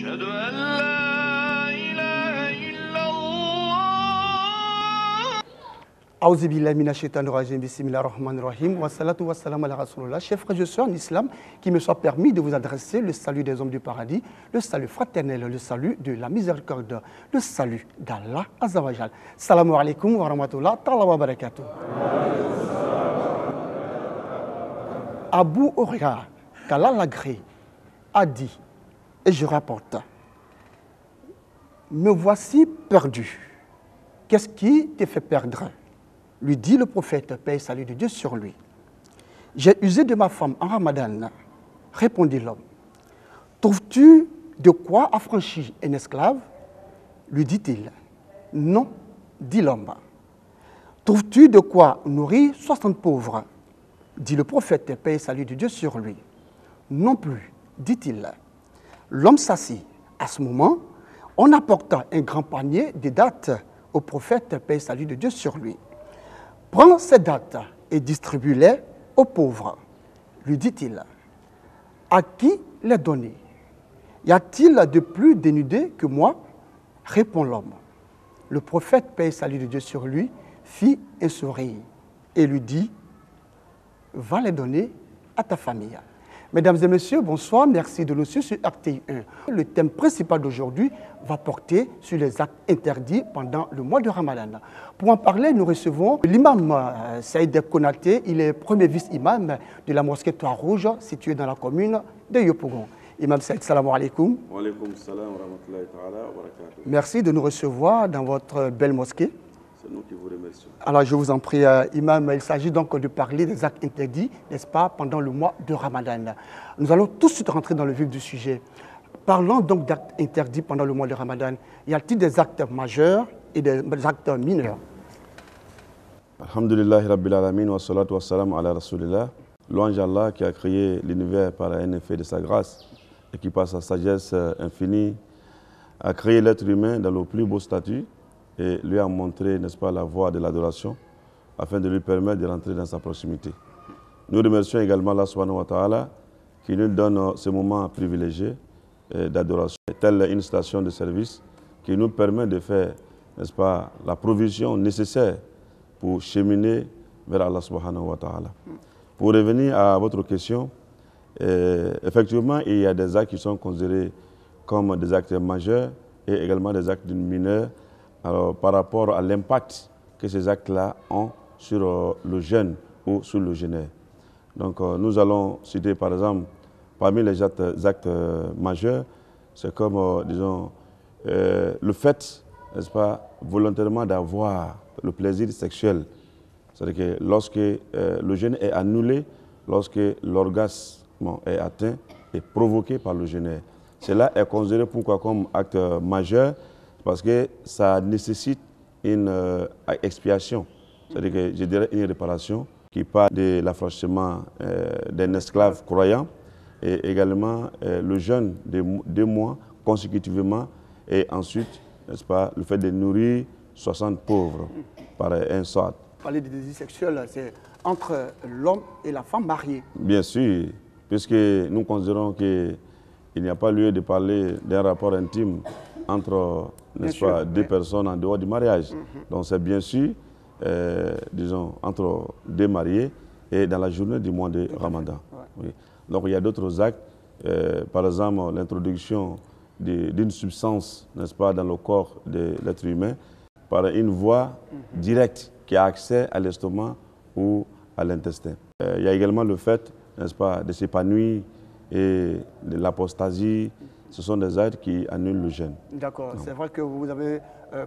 أشهد أن لا إله إلا الله. Aouzu billahi minash shaitanir rajim, bismillahir rahmanir rahim, wa salatu wa salam ala rasulullah. Chers frères, je suis en islam, qui me soit permis de vous adresser le salut des hommes du paradis, le salut fraternel, le salut de la miséricorde, le salut d'Allah Azzawajal. Salamu alaikum wa rahmatullah ta'ala wa barakatuh. Abu Huraira, qu'Allah l'agrée, a dit, et je rapporte, me voici perdu. Qu'est-ce qui te fait perdre? Lui dit le prophète, paix et salut de Dieu sur lui. J'ai usé de ma femme en Ramadan, répondit l'homme. Trouves-tu de quoi affranchir un esclave? Lui dit-il. Non, dit l'homme. Trouves-tu de quoi nourrir 60 pauvres? Dit le prophète, paix et salut de Dieu sur lui. Non plus, dit-il. L'homme s'assit. À ce moment, on apporta un grand panier de dattes au prophète, paix et salut de Dieu sur lui. Prends ces dattes et distribue-les aux pauvres, lui dit-il. À qui les donner? Y a-t-il de plus dénudé que moi? Répond l'homme. Le prophète, paix et salut de Dieu sur lui, fit un sourire et lui dit, va les donner à ta famille. Mesdames et messieurs, bonsoir, merci de nous suivre sur RTI 1. Le thème principal d'aujourd'hui va porter sur les actes interdits pendant le mois de Ramadan. Pour en parler, nous recevons l'imam Saïd Konaté, il est premier vice-imam de la mosquée Trois-Rouges, située dans la commune de Yopougon. Imam Saïd, salam alaikum. Wa alaikum salam wa rahmatullahi ta'ala wa barakatuh. Merci de nous recevoir dans votre belle mosquée. C'est nous qui vous remercions. Alors je vous en prie, imam, il s'agit donc de parler des actes interdits, n'est-ce pas, pendant le mois de Ramadan. Nous allons tout de suite rentrer dans le vif du sujet. Parlons donc d'actes interdits pendant le mois de Ramadan. Y a-t-il des actes majeurs et des actes mineurs? Alhamdulillahi Rabbil Alamin wa salatu wa salam ala Rasulillah. Louange à Allah qui a créé l'univers par un effet de sa grâce et qui par sa sagesse infinie a créé l'être humain dans le plus beau statut et lui a montré, n'est-ce pas, la voie de l'adoration afin de lui permettre de rentrer dans sa proximité. Nous remercions également Allah subhanahu wa ta'ala qui nous donne ce moment privilégié d'adoration, telle une station de service qui nous permet de faire, n'est-ce pas, la provision nécessaire pour cheminer vers Allah subhanahu wa ta'ala. Pour revenir à votre question, effectivement, il y a des actes qui sont considérés comme des actes majeurs et également des actes mineurs. Alors, par rapport à l'impact que ces actes-là ont sur le jeune ou sur le jeûneur. Donc, nous allons citer par exemple, parmi les actes majeurs, c'est comme, disons, le fait, n'est-ce pas, volontairement d'avoir le plaisir sexuel. C'est-à-dire que lorsque le jeûne est annulé, lorsque l'orgasme est atteint et provoqué par le jeûneur. Cela est considéré pourquoi comme acte majeur? Parce que ça nécessite une expiation, c'est-à-dire que je dirais une réparation qui part de l'affranchissement d'un esclave croyant et également le jeûne de 2 mois consécutivement et ensuite, n'est-ce pas, le fait de nourrir 60 pauvres par un soir. Parler de désir sexuel, c'est entre l'homme et la femme mariée. Bien sûr, puisque nous considérons qu'il n'y a pas lieu de parler d'un rapport intime entre, n'est-ce pas, deux personnes en dehors du mariage. Donc c'est bien sûr, disons, entre 2 mariés et dans la journée du mois de Ramadan. Oui. Donc il y a d'autres actes, par exemple l'introduction d'une substance, n'est-ce pas, dans le corps de l'être humain par une voie directe qui a accès à l'estomac ou à l'intestin. Il y a également le fait, n'est-ce pas, de s'épanouir et de l'apostasie. Ce sont des actes qui annulent le jeûne. D'accord, c'est vrai que vous avez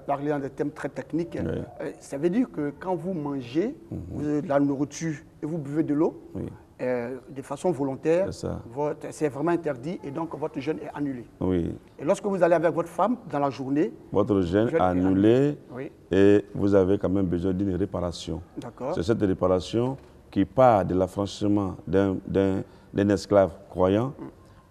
parlé en des thèmes très techniques. Oui. Ça veut dire que quand vous mangez vous avez de la nourriture et vous buvez de l'eau, Oui. De façon volontaire, C'est c'est vraiment interdit et donc votre jeûne est annulé. Oui. Et lorsque vous allez avec votre femme dans la journée, Votre jeûne est annulé et vous avez quand même besoin d'une réparation. C'est cette réparation qui part de l'affranchissement d'un esclave croyant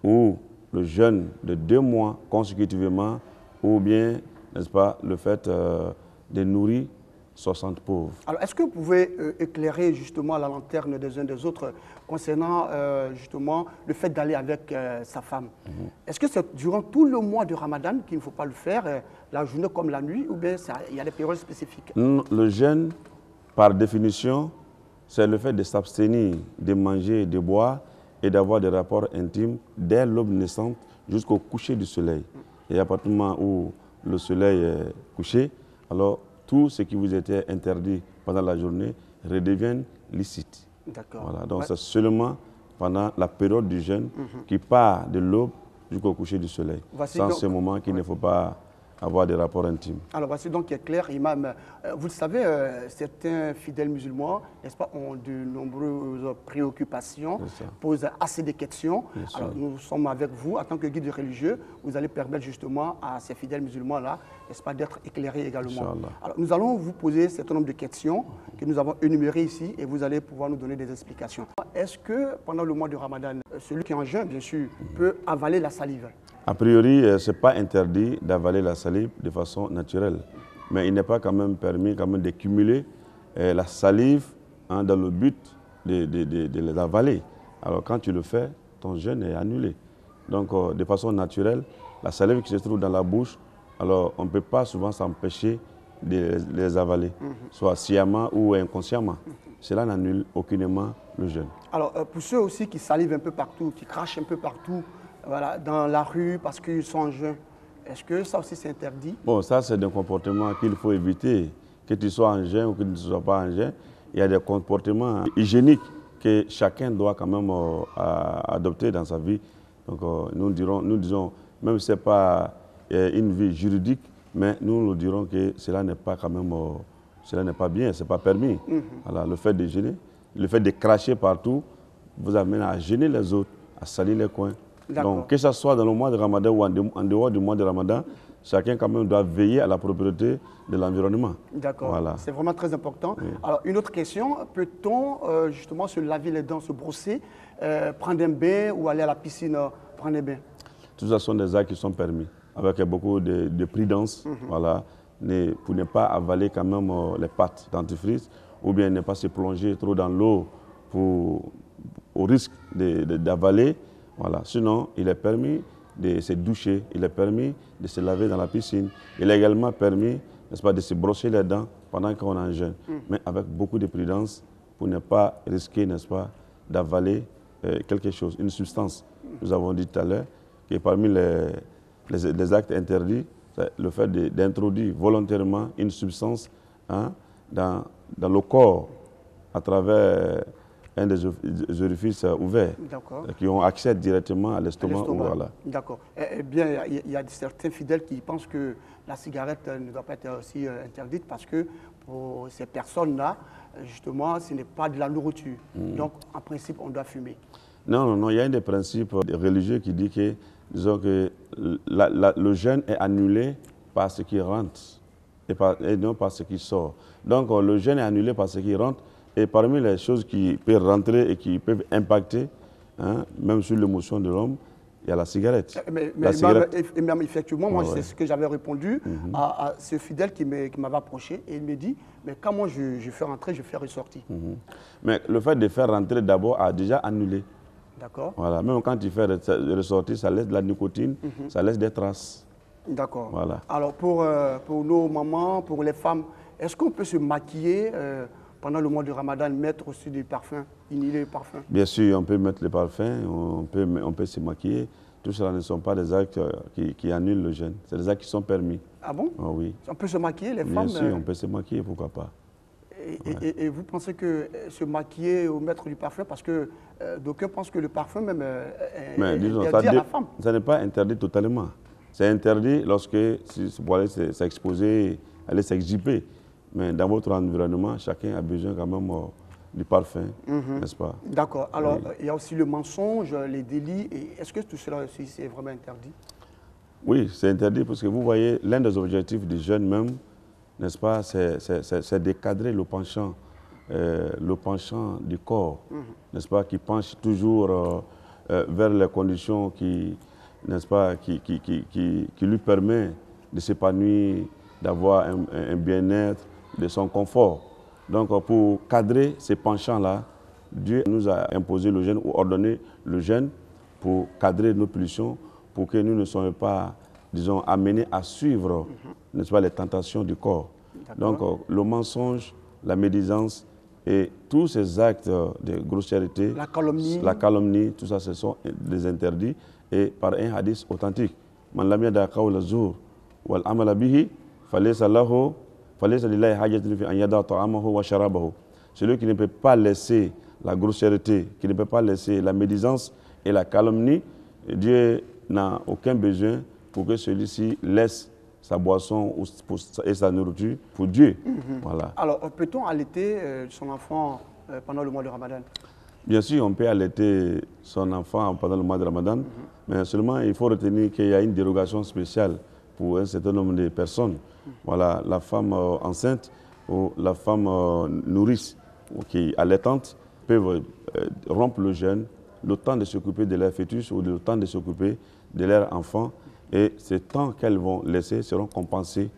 ou le jeûne de 2 mois consécutivement ou bien, n'est-ce pas, le fait de nourrir 60 pauvres. Alors, est-ce que vous pouvez éclairer justement la lanterne des uns des autres concernant justement le fait d'aller avec sa femme? Est-ce que c'est durant tout le mois de Ramadan qu'il ne faut pas le faire, la journée comme la nuit, ou bien il y a des périodes spécifiques? Le jeûne, par définition, c'est le fait de s'abstenir de manger, de boire et d'avoir des rapports intimes dès l'aube naissante jusqu'au coucher du soleil. Et à partir du moment où le soleil est couché, alors tout ce qui vous était interdit pendant la journée redevient licite. D'accord. Voilà, donc c'est seulement pendant la période du jeûne qui part de l'aube jusqu'au coucher du soleil. Voici Sans donc, ce moment qu'il ne faut pas avoir des rapports intimes. Alors voici donc qui est clair, imam. Vous le savez, certains fidèles musulmans, n'est-ce pas, ont de nombreuses préoccupations, posent assez de questions. Alors nous sommes avec vous en tant que guide religieux. Vous allez permettre justement à ces fidèles musulmans-là, n'est-ce pas, d'être éclairés également. Alors nous allons vous poser un certain nombre de questions que nous avons énumérées ici et vous allez pouvoir nous donner des explications. Est-ce que pendant le mois de Ramadan, celui qui est en jeûne, bien sûr, peut avaler la salive? A priori, ce n'est pas interdit d'avaler la salive de façon naturelle, mais il n'est pas quand même permis de cumuler la salive dans le but de les avaler. Alors quand tu le fais, ton jeûne est annulé. Donc de façon naturelle, la salive qui se trouve dans la bouche, alors on ne peut pas souvent s'empêcher de les avaler, soit sciemment ou inconsciemment. Cela n'annule aucunement le jeûne. Alors pour ceux aussi qui salivent un peu partout, qui crachent un peu partout, voilà, dans la rue parce qu'ils sont en jeûne, est-ce que ça aussi c'est interdit? Bon, ça c'est un comportement qu'il faut éviter. Que tu sois en jeûne ou que tu ne sois pas en jeûne, il y a des comportements hygiéniques que chacun doit quand même adopter dans sa vie. Donc nous disons, même si ce n'est pas une vie juridique, mais nous dirons que cela n'est pas quand même, cela n'est pas bien, ce n'est pas permis. Voilà, le fait de jeûner, le fait de cracher partout, vous amène à gêner les autres, à salir les coins. Donc, que ce soit dans le mois de Ramadan ou en dehors du mois de Ramadan, chacun quand même doit veiller à la propriété de l'environnement. D'accord, voilà. C'est vraiment très important. Oui. Alors, une autre question, peut-on justement se laver les dents, se brosser, prendre un bain ou aller à la piscine prendre un bain? Tout ça sont des actes qui sont permis, avec beaucoup de prudence, voilà, pour ne pas avaler quand même les pâtes dentifrice, ou bien ne pas se plonger trop dans l'eau au risque d'avaler. Voilà. Sinon, il est permis de se doucher, il est permis de se laver dans la piscine. Il est également permis, n'est-ce pas, de se brosser les dents pendant qu'on est en jeûne, mais avec beaucoup de prudence pour ne pas risquer, n'est-ce pas, d'avaler quelque chose, une substance. Nous avons dit tout à l'heure que parmi les actes interdits, c'est le fait d'introduire volontairement une substance dans le corps à travers un des orifices ouverts qui ont accès directement à l'estomac. Voilà. D'accord. Eh bien, il y a certains fidèles qui pensent que la cigarette ne doit pas être aussi interdite parce que pour ces personnes-là, justement, ce n'est pas de la nourriture. Donc, en principe, on doit fumer. Non, il y a un des principes religieux qui dit que, disons que le jeûne est annulé par ce qui rentre et non par ce qui sort. Donc, le jeûne est annulé par ce qui rentre. Et parmi les choses qui peuvent rentrer et qui peuvent impacter, même sur l'émotion de l'homme, il y a la cigarette. Mais même effectivement, moi, c'est ce que j'avais répondu à ce fidèle qui m'avait approché. Et il me dit, mais quand moi je fais rentrer, je fais ressortir. Mais le fait de faire rentrer d'abord a déjà annulé. D'accord. Voilà. Même quand tu fais ressortir, ça laisse de la nicotine, ça laisse des traces. D'accord. Voilà. Alors, pour nos mamans, pour les femmes, est-ce qu'on peut se maquiller pendant le mois de Ramadan, mettre aussi du parfum, inhaler le parfum? Bien sûr, on peut mettre le parfum, on peut se maquiller. Tout cela ne sont pas des actes qui annulent le jeûne. C'est des actes qui sont permis. Ah bon? Oh, oui. On peut se maquiller, les femmes? Bien sûr, on peut se maquiller, pourquoi pas. Et vous pensez que se maquiller ou mettre du parfum, parce que d'aucuns pensent que le parfum même est interdit à la femme? Ça n'est pas interdit totalement. C'est interdit lorsque pour aller s'exposer, aller s'exhiber. Mais dans votre environnement, chacun a besoin quand même du parfum, n'est-ce pas? D'accord. Alors, il y a aussi le mensonge, les délits. Est-ce que tout cela aussi, c'est vraiment interdit? Oui, c'est interdit parce que vous voyez, l'un des objectifs du jeûne même, n'est-ce pas, c'est de cadrer le penchant du corps, n'est-ce pas, qui penche toujours vers les conditions qui, n'est-ce pas, qui lui permet de s'épanouir, d'avoir un bien-être, de son confort. Donc pour cadrer ces penchants-là, Dieu nous a imposé le jeûne ou ordonné le jeûne pour cadrer nos pulsions, pour que nous ne soyons pas, disons, amenés à suivre, n'est-ce pas, les tentations du corps. Donc le mensonge, la médisance et tous ces actes de grossièreté, la calomnie, tout ça, ce sont des interdits et par un hadith authentique. Man lam yada qawla zur wal amala bihi falaysa lillahi hajatun fi an yada ta'amahu wa sharabahu. Celui qui ne peut pas laisser la grossièreté, qui ne peut pas laisser la médisance et la calomnie, Dieu n'a aucun besoin pour que celui-ci laisse sa boisson et sa nourriture pour Dieu. Voilà. Alors, peut-on allaiter son enfant pendant le mois de Ramadan? Bien sûr, on peut allaiter son enfant pendant le mois de Ramadan, mais seulement il faut retenir qu'il y a une dérogation spéciale pour un certain nombre de personnes. Voilà, la femme enceinte ou la femme nourrice qui est allaitante peuvent rompre le jeûne, le temps de s'occuper de leur fœtus ou le temps de s'occuper de leur enfant. Et ces temps qu'elles vont laisser seront compensés,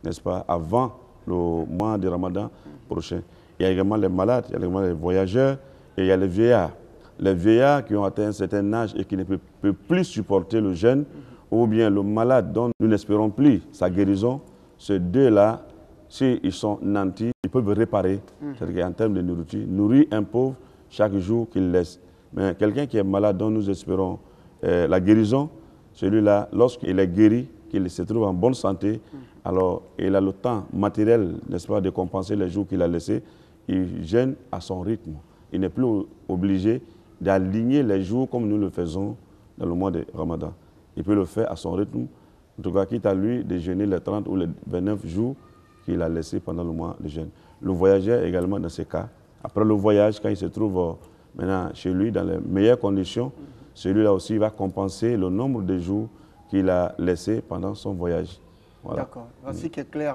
n'est-ce pas, avant le mois de Ramadan prochain. Il y a également les malades, il y a également les voyageurs et il y a les vieillards. Les vieillards qui ont atteint un certain âge et qui ne peuvent plus supporter le jeûne, ou bien le malade dont nous n'espérons plus sa guérison, ces deux-là, s'ils sont nantis, ils peuvent réparer. C'est-à-dire qu'en termes de nourriture, nourrir un pauvre chaque jour qu'il laisse. Mais quelqu'un qui est malade dont nous espérons la guérison, celui-là, lorsqu'il est guéri, qu'il se trouve en bonne santé, alors il a le temps matériel, n'est-ce pas, de compenser les jours qu'il a laissés. Il jeûne à son rythme. Il n'est plus obligé d'aligner les jours comme nous le faisons dans le mois de Ramadan. Il peut le faire à son rythme, en tout cas, quitte à lui de jeûner les 30 ou les 29 jours qu'il a laissés pendant le mois de jeûne. Le voyageur également dans ces cas. Après le voyage, quand il se trouve maintenant chez lui dans les meilleures conditions, celui-là aussi va compenser le nombre de jours qu'il a laissés pendant son voyage. Voilà. D'accord, voici qui est clair.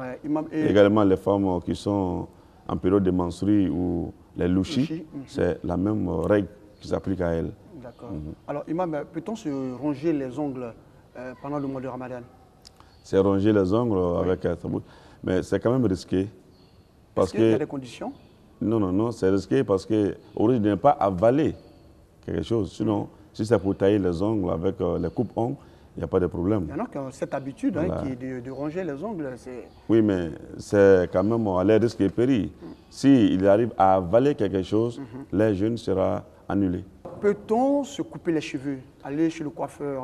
Également les femmes qui sont en période de menstrues ou les louchis, c'est la même règle qui s'applique à elles. D'accord. Alors Imam, peut-on se ronger les ongles pendant le mois de Ramadan? C'est ronger les ongles avec un tabou, mais c'est quand même risqué. Parce qu'il y a des conditions? Non, c'est risqué parce qu'au risque de ne pas avaler quelque chose. Sinon, si c'est pour tailler les ongles avec les coupes-ongles, il n'y a pas de problème. Il y en a qui ont cette habitude qui est de ronger les ongles. Oui, mais c'est quand même à leur risque et péril. S'il arrive à avaler quelque chose, le jeûne sera annulé. Peut-on se couper les cheveux, aller chez le coiffeur,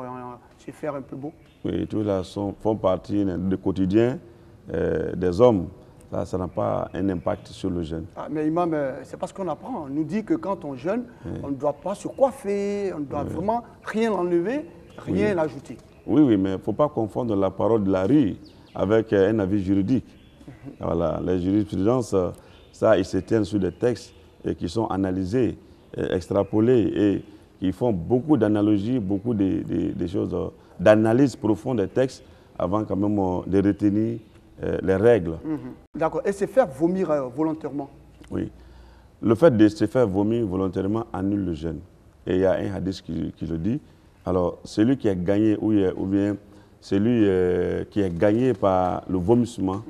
se faire un peu beau? Oui, tout là font partie du quotidien des hommes. Ça n'a pas un impact sur le jeûne. Ah, mais Imam, c'est parce qu'on apprend. On nous dit que quand on jeûne, on ne doit pas se coiffer, on ne doit vraiment rien enlever, rien ajouter. Oui, mais il ne faut pas confondre la parole de la rue avec un avis juridique. Voilà, les jurisprudences, ça, ils se tiennent sur des textes et qui sont analysés, extrapolés et qui font beaucoup d'analogies, beaucoup de choses, d'analyse profonde des textes avant quand même de retenir les règles. D'accord. Et se faire vomir volontairement? Oui. Le fait de se faire vomir volontairement annule le jeûne. Et il y a un hadith qui le dit. Alors, celui qui est gagné, ou bien celui qui est gagné par le vomissement,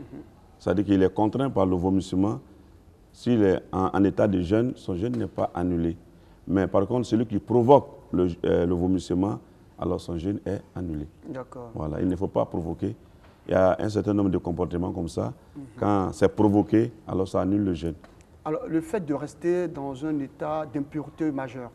c'est-à-dire qu'il est contraint par le vomissement, s'il est en état de jeûne, son jeûne n'est pas annulé. Mais par contre, celui qui provoque le vomissement, alors son jeûne est annulé. D'accord. Voilà, il ne faut pas provoquer. Il y a un certain nombre de comportements comme ça. Quand c'est provoqué, alors ça annule le jeûne. Alors, le fait de rester dans un état d'impureté majeure,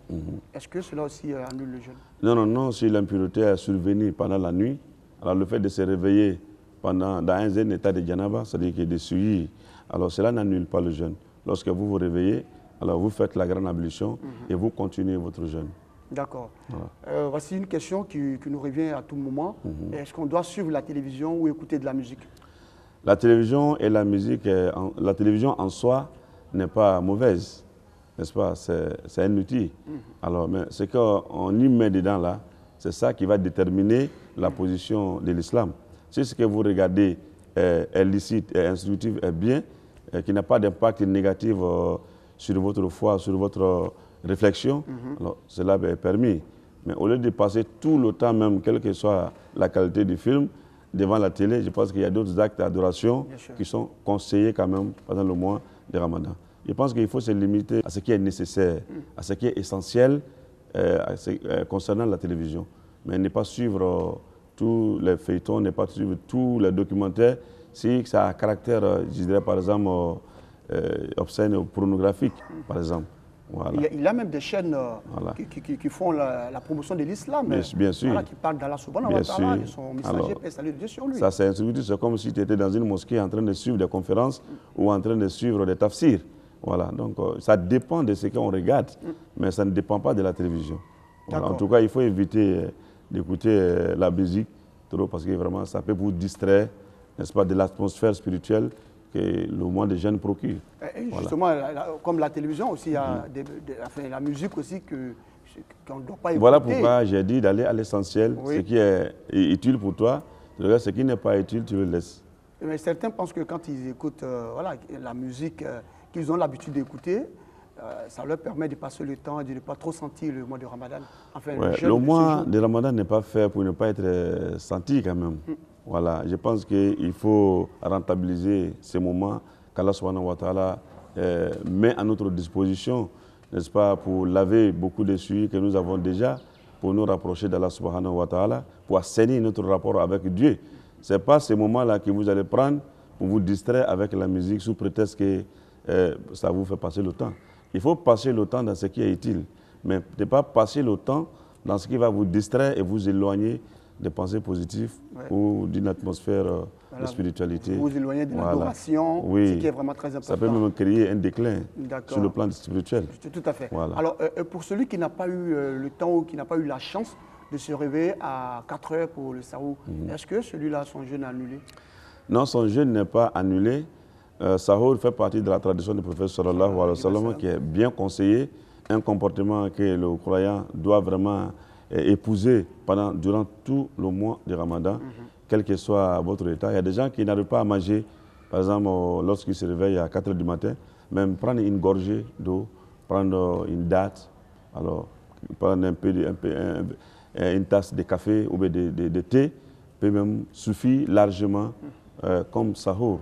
est-ce que cela aussi annule le jeûne? Non. Si l'impureté est survenue pendant la nuit, alors le fait de se réveiller dans un état de janaba, c'est-à-dire qu'il est souillé, alors cela n'annule pas le jeûne. Lorsque vous vous réveillez, alors vous faites la grande ablution et vous continuez votre jeûne. D'accord. Voilà. Voici une question qui nous revient à tout moment. Est-ce qu'on doit suivre la télévision ou écouter de la musique? La télévision et la musique, la télévision en soi n'est pas mauvaise, n'est-ce pas? C'est un outil. Alors, mais ce qu'on y met dedans là, c'est ça qui va déterminer la position de l'islam. Si ce que vous regardez est licite, est instructif, est bien, qui n'a pas d'impact négatif sur votre foi, sur votre réflexion, alors cela est permis. Mais au lieu de passer tout le temps même, quelle que soit la qualité du film, devant la télé, je pense qu'il y a d'autres actes d'adoration Bien sûr. qui sont conseillés quand même pendant le mois de Ramadan. Je pense qu'il faut se limiter à ce qui est nécessaire, à ce qui est essentiel concernant la télévision. Mais ne pas suivre tous les feuilletons, ne pas suivre tous les documentaires, si ça a un caractère, je dirais par exemple, obscène ou pornographique, par exemple. Voilà. Il y a même des chaînes Voilà. qui font la promotion de l'islam. Bien sûr. Voilà, qui parlent d'Allah subhanahu wa ta'ala, de son messager, paix et salut de Dieu sur lui. Ça, c'est comme si tu étais dans une mosquée en train de suivre des conférences ou en train de suivre des tafsirs. Voilà. Donc, ça dépend de ce qu'on regarde, mais ça ne dépend pas de la télévision. Voilà. En tout cas, il faut éviter d'écouter la musique trop parce que vraiment, ça peut vous distraire, n'est-ce pas, de l'atmosphère spirituelle que le mois de jeûne procure. Et justement, comme la télévision aussi, il y a la musique aussi qu'on ne doit pas écouter. Voilà pourquoi j'ai dit d'aller à l'essentiel, Oui. ce qui est utile pour toi, tu regardes ce qui n'est pas utile, tu le laisses. Mais certains pensent que quand ils écoutent voilà, la musique qu'ils ont l'habitude d'écouter, ça leur permet de passer le temps et de ne pas trop sentir le mois de Ramadan. Enfin, Ouais, jeûne le de mois séjour. de Ramadan n'est pas fait pour ne pas être senti quand même. Voilà, je pense qu'il faut rentabiliser ces moments qu'Allah subhanahu wa ta'ala met à notre disposition, n'est-ce pas, pour laver beaucoup de souillures que nous avons déjà, pour nous rapprocher d'Allah subhanahu wa ta'ala, pour assainir notre rapport avec Dieu. Ce n'est pas ces moments-là que vous allez prendre pour vous distraire avec la musique sous prétexte que ça vous fait passer le temps. Il faut passer le temps dans ce qui est utile, mais ne pas passer le temps dans ce qui va vous distraire et vous éloigner des pensées positives ou d'une atmosphère de spiritualité. Vous éloignez de Voilà. l'adoration, Oui. ce qui est vraiment très important. Ça peut même créer un déclin D'accord. sur le plan spirituel. Tout à fait. Voilà. Alors, pour celui qui n'a pas eu le temps ou qui n'a pas eu la chance de se réveiller à 4 heures pour le sahur, est-ce que celui-là, son jeûne est annulé? Non, son jeûne n'est pas annulé. Sahur fait partie de la tradition du prophète sallallahu alayhi wa sallam qui est bien conseillé, un comportement que le croyant doit vraiment épouser durant tout le mois du Ramadan, quel que soit votre état. Il y a des gens qui n'arrivent pas à manger, par exemple, lorsqu'ils se réveillent à 4 heures du matin, même prendre une gorgée d'eau, prendre une date, alors prendre une tasse de café ou de thé, peut même suffire largement comme sahur.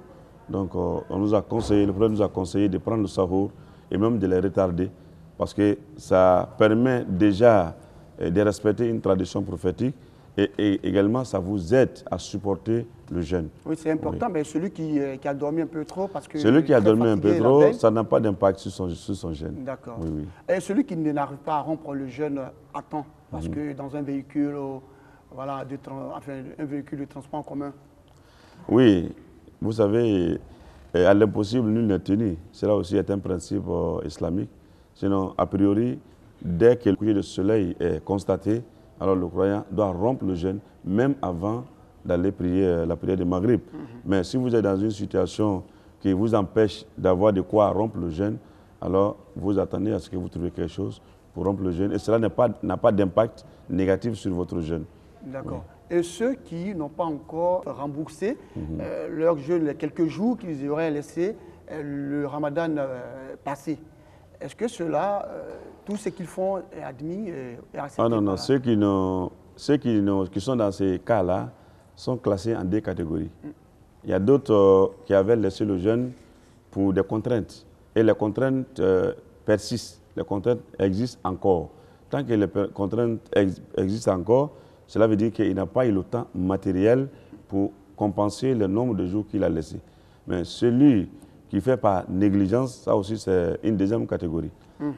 Donc, le prophète nous a conseillé de prendre le sahur et même de les retarder parce que ça permet déjà de respecter une tradition prophétique et également ça vous aide à supporter le jeûne. Oui, c'est important, mais celui qui a dormi un peu trop parce que... Celui qui a très dormi un peu fatigué la trop, veille. ça n'a pas d'impact sur son jeûne. D'accord. Oui, oui. Et celui qui n'arrive pas à rompre le jeûne à temps, parce que dans un véhicule, voilà, un véhicule de transport en commun. Oui, vous savez, à l'impossible, nul n'est tenu. Cela aussi est un principe islamique. Sinon, a priori, dès que le coucher du soleil est constaté, alors le croyant doit rompre le jeûne, même avant d'aller prier la prière de Maghrib. Mais si vous êtes dans une situation qui vous empêche d'avoir de quoi rompre le jeûne, alors vous attendez à ce que vous trouviez quelque chose pour rompre le jeûne. Et cela n'a pas d'impact négatif sur votre jeûne. D'accord. Et ceux qui n'ont pas encore remboursé leur jeûne, les quelques jours qu'ils auraient laissé le Ramadan passer, est-ce que ceux-là, tout ce qu'ils font est admis et accepté? Ah non, non, par- ceux qui sont dans ces cas-là sont classés en deux catégories. Il y a d'autres qui avaient laissé le jeûne pour des contraintes. Et les contraintes persistent, les contraintes existent encore. Tant que les contraintes existent encore, cela veut dire qu'il n'a pas eu le temps matériel pour compenser le nombre de jours qu'il a laissé. Mais celui qui fait par négligence, ça aussi c'est une deuxième catégorie.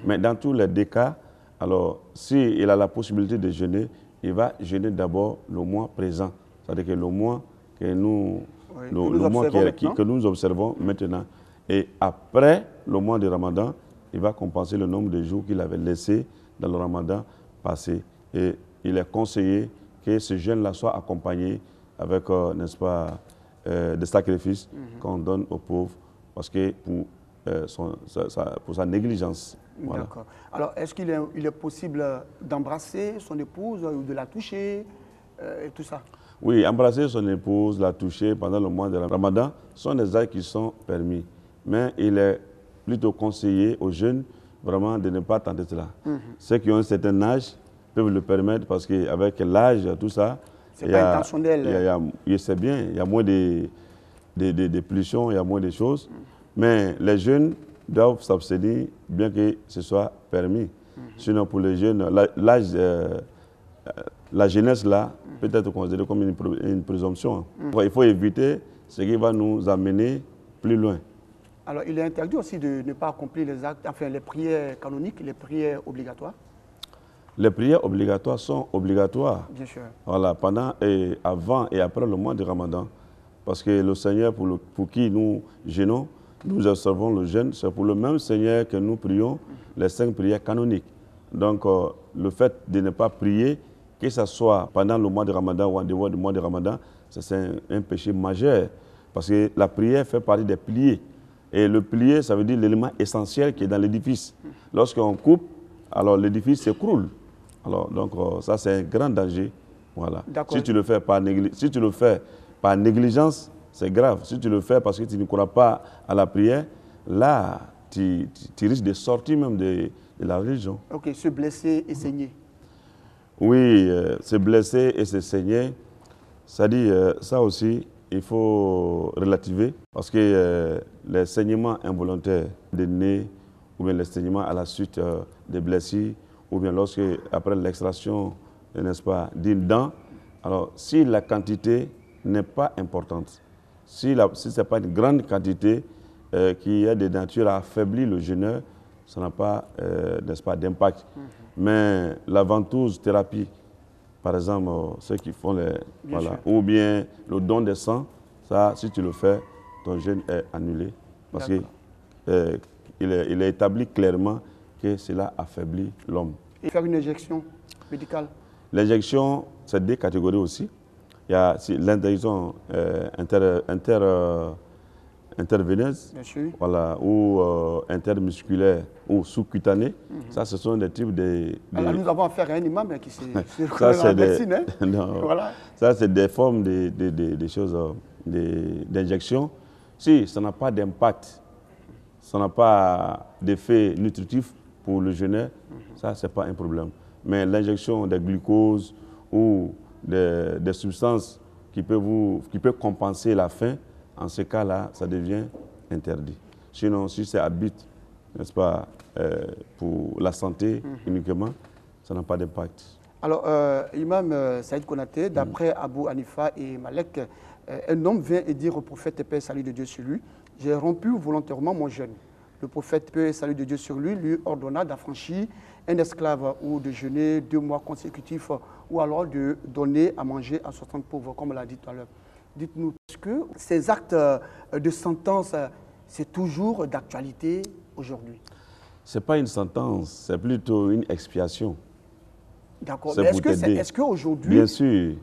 Mais dans tous les deux cas, alors s'il a la possibilité de jeûner, il va jeûner d'abord le mois présent. C'est-à-dire que le mois que nous, que nous observons maintenant. Et après le mois de Ramadan, il va compenser le nombre de jours qu'il avait laissé dans le Ramadan passé. Et il est conseillé que ce jeûne-là soit accompagné avec, n'est-ce pas, des sacrifices qu'on donne aux pauvres, parce que pour sa négligence. Voilà. D'accord. Alors, est-ce qu'il est possible d'embrasser son épouse ou de la toucher et tout ça? Oui, embrasser son épouse, la toucher pendant le mois de Ramadan sont des actes qui sont permis. Mais il est plutôt conseillé aux jeunes vraiment de ne pas tenter cela. Ceux qui ont un certain âge peuvent le permettre parce qu'avec l'âge, tout ça, C'est pas intentionnel. Je sais bien, il y a moins de pulsions, il y a moins de choses. Mais les jeunes doivent s'abstenir, bien que ce soit permis. Sinon, pour les jeunes, la jeunesse là peut être considérée comme une présomption. Il faut éviter ce qui va nous amener plus loin. Alors, il est interdit aussi de ne pas accomplir les actes, enfin les prières canoniques, les prières obligatoires. Les prières obligatoires sont obligatoires. Bien sûr. Voilà, pendant et avant et après le mois de Ramadan. Parce que le Seigneur pour qui nous jeûnons, nous observons le jeûne, c'est pour le même Seigneur que nous prions les 5 prières canoniques. Donc, le fait de ne pas prier, que ce soit pendant le mois de Ramadan ou en dehors du mois de Ramadan, c'est un péché majeur. Parce que la prière fait partie des piliers. Et le pilier, ça veut dire l'élément essentiel qui est dans l'édifice. Lorsqu'on coupe, alors l'édifice s'écroule. Alors, donc, ça, c'est un grand danger. Voilà. Si tu le fais par négligence, c'est grave. Si tu le fais parce que tu ne crois pas à la prière, là, tu risques de sortir même de la religion. Ok, se blesser et saigner. Oui, se blesser et se saigner, ça dit, ça aussi, il faut relativer parce que les saignements involontaires des nez ou bien les saignements à la suite des blessures ou bien lorsque, après l'extraction, n'est-ce pas, d'une dent, alors si la quantité n'est pas importante, si ce n'est pas une grande quantité qui est de nature à affaiblir le jeûneur, ça n'a pas, n'est-ce pas, d'impact. Mais la ventouse thérapie, par exemple, ceux qui font voilà, ou bien le don de sang, ça, si tu le fais, ton jeûne est annulé. Parce qu'il est établi clairement que cela affaiblit l'homme. Et faire une injection médicale? L'injection, c'est 2 catégories aussi. Il y a l'injection interveineuse, voilà, ou intermusculaire ou sous-cutanée. Ça, ce sont des types de... Alors, nous avons affaire à un imam qui s'est médecine. Voilà. Ça, c'est des formes de choses, d'injection. Si ça n'a pas d'impact, ça n'a pas d'effet nutritif pour le jeûneur, ça, ce n'est pas un problème. Mais l'injection de glucose ou des substances qui peuvent compenser la faim, en ce cas-là, ça devient interdit. Sinon, si c'est à but, n'est-ce pas, pour la santé uniquement, ça n'a pas d'impact. Alors, Imam Saïd Konaté, d'après Abou Hanifa et Malek, un homme vient et dit au prophète, paix et salut de Dieu sur lui, j'ai rompu volontairement mon jeûne. Le prophète, paix et salut de Dieu sur lui, lui ordonna d'affranchir un esclave ou de jeûner 2 mois consécutifs ou alors de donner à manger à 60 pauvres, comme on l'a dit tout à l'heure. Dites-nous, est-ce que ces actes de sentence, c'est toujours d'actualité aujourd'hui? Ce n'est pas une sentence, c'est plutôt une expiation. D'accord, mais est-ce qu'aujourd'hui... Bien sûr,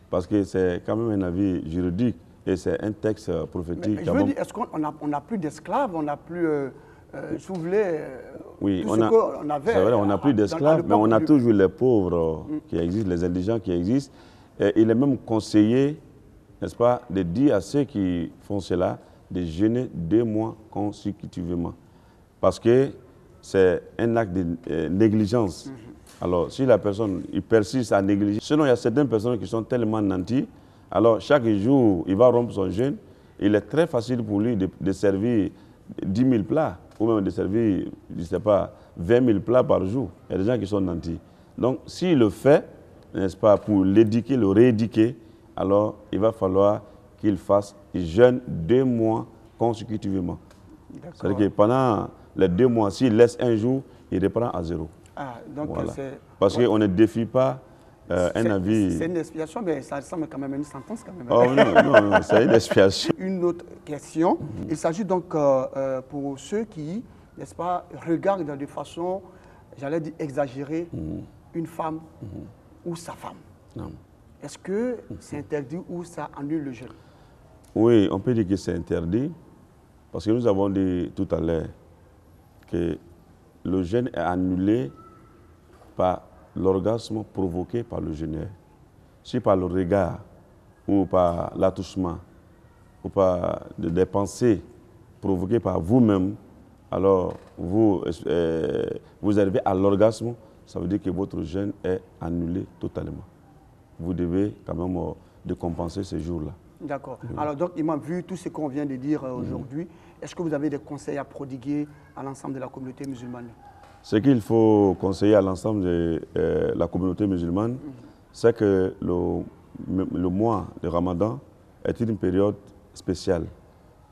parce que c'est quand même un avis juridique et c'est un texte prophétique. Mais je veux dire, est-ce qu'on n'a plus d'esclaves, on n'a plus... si vous voulez, oui, on avait... C'est vrai, on n'a plus d'esclaves, mais on a toujours les pauvres qui existent, les indigents qui existent. Et il est même conseillé, n'est-ce pas, de dire à ceux qui font cela de jeûner 2 mois consécutivement. Parce que c'est un acte de négligence. Alors, si la personne persiste à négliger, sinon il y a certaines personnes qui sont tellement nantis, alors chaque jour, il va rompre son jeûne, il est très facile pour lui de servir 10 000 plats, ou même de servir, je ne sais pas, 20 000 plats par jour. Il y a des gens qui sont nantis. Donc, s'il le fait, n'est-ce pas, pour l'éduquer, le rééduquer, alors il va falloir qu'il jeûne 2 mois consécutivement. C'est-à-dire que pendant les 2 mois, s'il laisse un jour, il reprend à 0. Ah, donc voilà. Parce qu'on ne défie pas un avis. C'est une expiation, mais ça ressemble quand même à une sentence. Quand même. Oh, non, c'est une expiation. Une autre question. Il s'agit donc pour ceux qui, n'est-ce pas, regardent de façon, j'allais dire exagérée, une femme ou sa femme. Est-ce que c'est interdit ou ça annule le jeûne? Oui, on peut dire que c'est interdit, parce que nous avons dit tout à l'heure que le jeûne est annulé par l'orgasme provoqué par le jeûneur. Si par le regard, ou par l'attouchement, ou par des pensées provoquées par vous-même, alors vous arrivez à l'orgasme, ça veut dire que votre jeûne est annulé totalement. vous devez quand même de compenser ces jours-là. D'accord. Alors donc, Imam, vu tout ce qu'on vient de dire aujourd'hui, est-ce que vous avez des conseils à prodiguer à l'ensemble de la communauté musulmane? Ce qu'il faut conseiller à l'ensemble de la communauté musulmane, c'est que le mois de Ramadan est une période spéciale.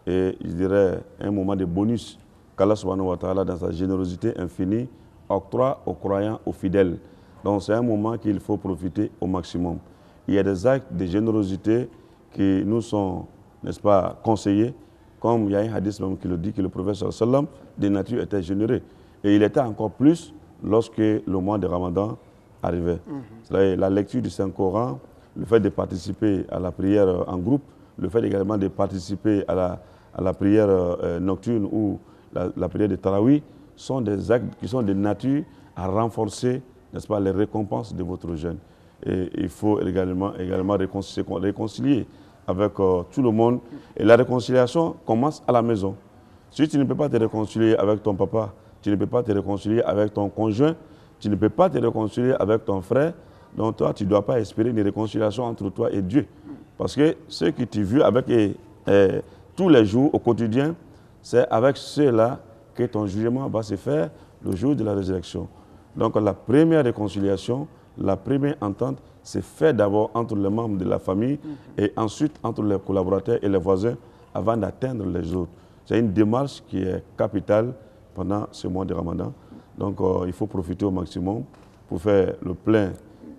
Et je dirais un moment de bonus qu'Allah subhanahu wa ta'ala, dans sa générosité infinie, octroie aux croyants, aux fidèles. Donc c'est un moment qu'il faut profiter au maximum. Il y a des actes de générosité qui nous sont, n'est-ce pas, conseillés, comme il y a un hadith même qui le dit, que le prophète sallallahu alayhi wa sallam, de nature, était généreux. Et il était encore plus lorsque le mois de Ramadan arrivait. La lecture du Saint-Coran, le fait de participer à la prière en groupe, le fait également de participer à la prière nocturne ou la prière de Tarawih, sont des actes qui sont de nature à renforcer, n'est-ce pas, les récompenses de votre jeûne. Et il faut également réconcilier avec tout le monde. Et la réconciliation commence à la maison. Si tu ne peux pas te réconcilier avec ton papa, tu ne peux pas te réconcilier avec ton conjoint, tu ne peux pas te réconcilier avec ton frère, donc toi, tu ne dois pas espérer une réconciliation entre toi et Dieu. Parce que ce que tu vis avec tous les jours, au quotidien, c'est avec ceux-là que ton jugement va se faire le jour de la résurrection. Donc la première réconciliation, la première entente, c'est fait d'abord entre les membres de la famille et ensuite entre les collaborateurs et les voisins avant d'atteindre les autres. C'est une démarche qui est capitale pendant ce mois de Ramadan. Donc il faut profiter au maximum pour faire le plein,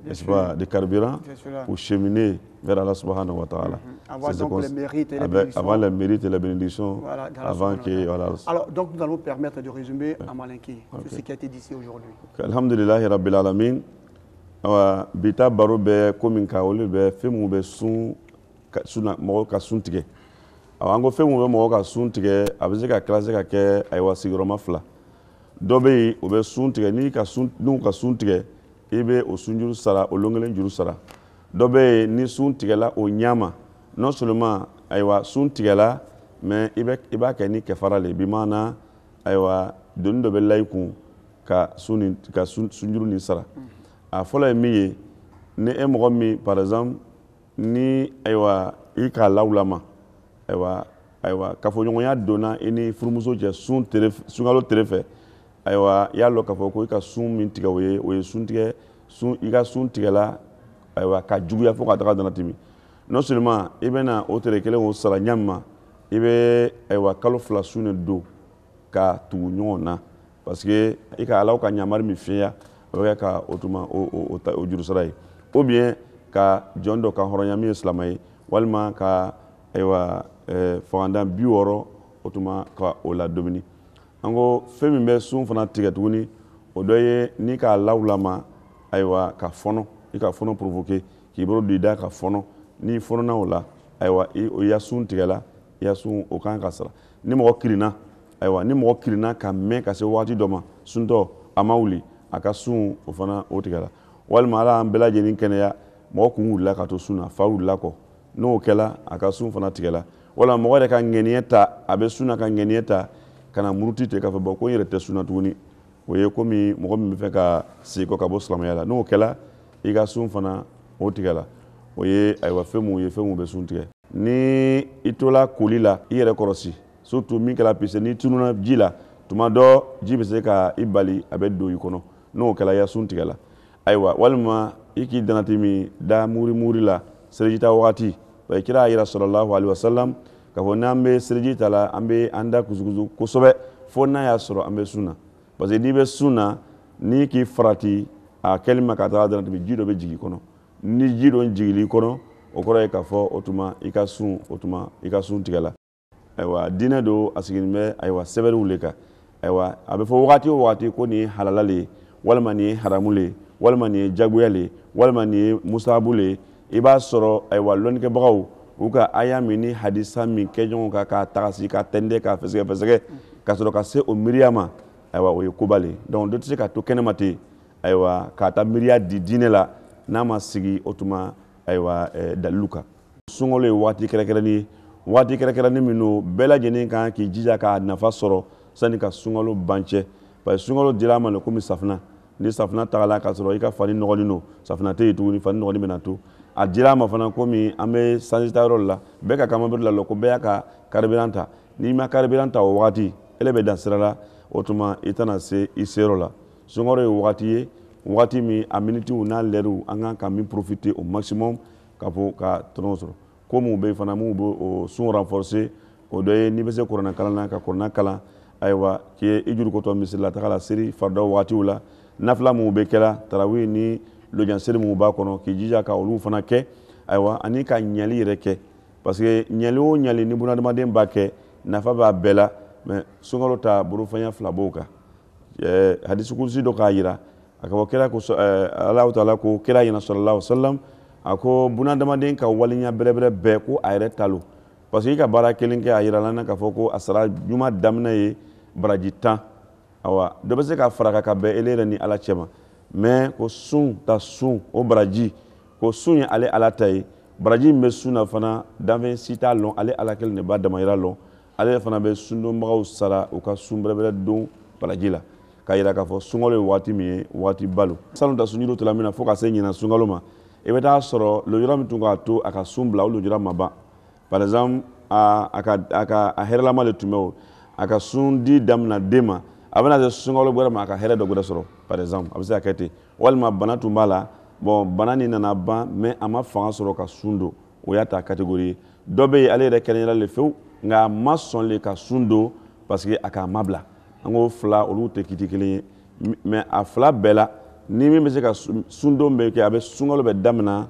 n'est-ce pas, de carburant pour cheminer vers Allah subhanahu wa ta'ala. Avoir donc les mérites et les bénédictions. Avant les mérites et les bénédictions. Voilà, avant que, voilà. Alors, donc nous allons permettre de résumer à Malinki ce qui a été dit ici aujourd'hui. Alhamdulillahi Rabbil Alamin. Bita baro be komin ka olu be femu be sun mɔgɔ ka sun tigɛ an ko femu be mɔgɔ ka sun tigɛ a bɛ se ka classe ka kɛ ayiwa sigiyɔrɔma 2 dɔ bɛ yen o bɛ sun tigɛ n'u ka sun tigɛ i bɛ o sunjuru sara o longelen juru sara dɔ bɛ yen ni sun tigɛla o ɲama non seulement ayiwa sun tigɛla mais i b'a kɛ ni kɛfara le bi maana ayiwa doni dɔ bɛ la i kun ka sunjuru nin sara. A fɔlɔ ye min ye ni e mɔgɔ min par exemple ni ayiwa i k'a lawulama ayiwa kafoɲɔgɔnya donna i ni furumuso cɛ sunkalo tere fɛ ayiwa i y'a lɔn k'a fɔ ko i ka sun min tigɛ o ye sun tigɛ i ka sun tigɛla ayiwa ka juguya fo ka taga dana tɛmɛ non seulement i bɛna o tere kelen o sara ɲami ma i bɛ ayiwa kalo 2 sun de don ka tugu ɲɔgɔn na parce que i ka alaw ka ɲamari min fiɲɛya o bɛ kɛ ka o juru sara ye ou bien ka jɔn dɔ ka hɔrɔnya min ye silamɛ ye walima ka ayiwa fangadan 60 o tuma ka o la domini an ko fɛn min bɛ sun fana tigɛ tuguni o dɔ ye ni k'a lawulama ayiwa ka fɔnɔ i ka fɔnɔ provoquer k'i bolo don i da ka fɔnɔ n'i fɔnɔna o la ayiwa i ya sun tigɛla i ya sun o kan ka sara ni mɔgɔ kirinna ayiwa ni mɔgɔ kirinna ka mɛn ka se waati dɔ ma suntɔ a ma wuli a ka sun o fana o tigɛla walima ala an bɛɛ lajɛlen kɛnɛya mɔgɔ kun wulila ka to sun na fa wulila kɔ n'o kɛla a ka sun fana tigɛla walima mɔgɔ yɛrɛ ka ŋɛniɲɛ ta a bɛ sun na ka ŋɛniɲɛ ta ka na muruti ten k'a fɔ bɔn ko n yɛrɛ tɛ sun na tuguni o ye komi mɔgɔ min bɛ fɛ ka segin kɔ ka bɔ silamɛya la n'o kɛla i ka sun fana o tigɛla o ye ayiwa fɛn mun ye fɛn mun bɛ sun tigɛ ni i tola koli la i yɛrɛ kɔrɔsi surtout min kɛra pise n'i tununa ji la tuma dɔ ji bɛ se ka i bali a bɛ don i kɔnɔ n'o kɛla i ya sun tigɛla ayiwa walima i k'i danati min da muri la seliji ta wagati parce que kira yira sallallahu alaihi wasallam k'a fɔ n'an bɛ seliji ta la an bɛ an da kusukusu kosɛbɛ fo n'a y'a sɔrɔ an bɛ sun na parce que n'i bɛ sun na n'i k'i farati a kɛli ma ka taga danati ji dɔ bɛ jigin i kɔnɔ ni ji dɔ jigili kɔnɔ o kɔrɔ ye k'a fɔ o tuma i ka sun tigɛla ayiwa diinɛ don a sigilen bɛ ayiwa sɛbɛnniw le kan ayiwa a bɛ fɔ wagati o wagati ko nin ye halala le ye walima nin ye haramu le ye walima nin ye jagoya le ye walima nin ye musahabu le ye i b'a sɔrɔ ayiwa lɔnnikɛbagaw u ka aya min ni hadisa min kɛ ɲɔgɔn kan k'a tagasi k'a tɛndɛ k'a fɛsɛgɛ ka sɔrɔ ka se o miiriya ma ayiwa o ye koba le ye donc dɔ tɛ se ka to kɛnɛma ten ayiwa k'a ta miiriya di diinɛ la n'a ma sigi o tuma ayiwa dalilu kan sunkalo ye waati kɛrɛnkɛrɛnnen ye waati kɛrɛnkɛrɛnnen min don bɛɛ lajɛlen kan k'i jija k'a nafa sɔrɔ sani ka sunkalo ban cɛ parce que sunkalo dira a ma le komi safunɛ ni safunɛ tagala k'a sɔrɔ i ka fani nɔgɔlen don safunɛ tɛ yen tuguni fani nɔgɔlen bɛ na to a dira a ma fana komi an bɛ sanji ta yɔrɔ la bɛɛ ka kamabiri la lɔ ko bɛɛ y'a ka carburant ta n'i ma carburant ta o wagati ele bɛ dan sira la o tuma i tɛna se i seyɔrɔ la sunkalo ye wagati ye wagati min a minitiw n'a lɛriw an kan ka min profiter au maximum ka fɔ ka tɔnɔ sɔrɔ ko mun bɛ yen fana mun bɛ o sun renforcer o dɔ ye n'i bɛ se kuranɛ kalan na ka kuranɛ kalan ayiwa k'i i juru kotɔ misiri la taga la seri farida wagatiw la nafila mun bɛ kɛra tarawih ni lɔjan seri mun b'a kɔnɔ k'i jija ka olu fana kɛ ayiwa ani ka ɲɛli yɛrɛ kɛ parce que ɲɛli o ɲɛli ni bunadamaden b'a kɛ nafa b'a bɛɛ la mais sunkalo ta bolofɛnya fila b'o kan hadisi kurusi dɔ k'a jira a ka fɔ kira ko Alahu Taala ko kira ɲɛna sallallahu alaihi wasallam a ko bunadamaden ka waleya bɛrɛbɛrɛ bɛɛ ko a yɛrɛ talo parce que i ka baara kelen kɛ a jira la k'a fɔ ko a sara ɲuman daminɛ ye baraji 10 awa dɔ bɛ se ka fara ka bɛn ele yɛrɛ ni Ala cɛ ma mais ko sun ta sun o baraji ko sun ye ale Ala ta ye baraji min bɛ sun na fana danfɛn si t'a lɔn ale Ala kelen de b'a damayira lɔn ale fana bɛ sundonbagaw sara u ka sun bɛrɛbɛrɛ don baraji la k'a jira k'a fɔ sunkalo ye waati min ye waati balo salon ta sunjuru tora min na fo ka se ɲina sunkalo ma i bɛ taa sɔrɔ lujura min tun k'a to a ka sun bila o lujura ma ban par exemple a hɛrɛlama de tun bɛ o a ka sun di damina den ma a bɛna se sunkalo wɛrɛ ma a ka hɛrɛ dɔ wɛrɛ sɔrɔ par exemple a bɛ se ka kɛ ten walima bana tun b'a la bon bana nin nana ban mais a ma fanga sɔrɔ ka sun don o y'a ta catégorie ye dɔ bɛ yen ale yɛrɛ kɛrɛnkɛrɛnnen le fewu nka a ma sɔn le ka sun don parce que a k'a mabila an ko fila olu tɛ kiti kelen ye mais a fila bɛɛ la ni min bɛ se ka sundon bɛ kɛ a bɛ sunkalo bɛ daminɛ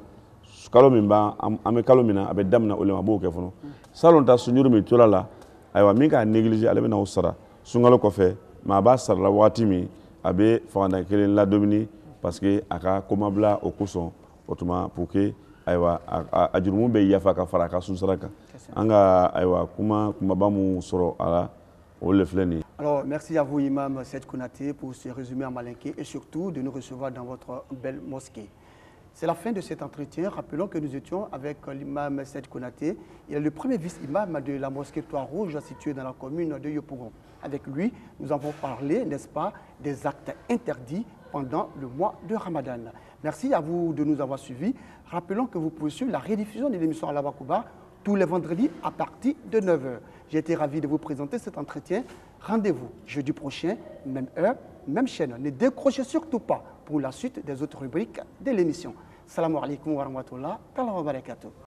kalo min b'a an bɛ kalo min na a bɛ daminɛ o le ma a b'o kɛ fɔlɔ salon ta sunjuru min tora la ayiwa min k'a négliger ale bɛ n'o sara sunkalo kɔfɛ mais a b'a sara la waati min a bɛ fangada kelen ladumuni parce que a ka komabila o kosɔn o tuma pour que ayiwa a jurumu bɛ yafa ka fara a ka sunsara kan an ka ayiwa kumaba mun sɔrɔ a la o le filɛ nin ye. Alors, merci à vous, Imam Saïd Konaté, pour ce résumé en malinké et surtout de nous recevoir dans votre belle mosquée. C'est la fin de cet entretien. Rappelons que nous étions avec l'imam Saïd Konaté. Il est le premier vice-imam de la mosquée Toit-Rouge située dans la commune de Yopougon. Avec lui, nous avons parlé, n'est-ce pas, des actes interdits pendant le mois de Ramadan. Merci à vous de nous avoir suivis. Rappelons que vous pouvez suivre la rediffusion de l'émission Allahu Akbar tous les vendredis à partir de 9h. J'ai été ravi de vous présenter cet entretien. Rendez-vous jeudi prochain, même heure, même chaîne. Ne décrochez surtout pas pour la suite des autres rubriques de l'émission. Salam alaikum wa rahmatullah wa barakatuh.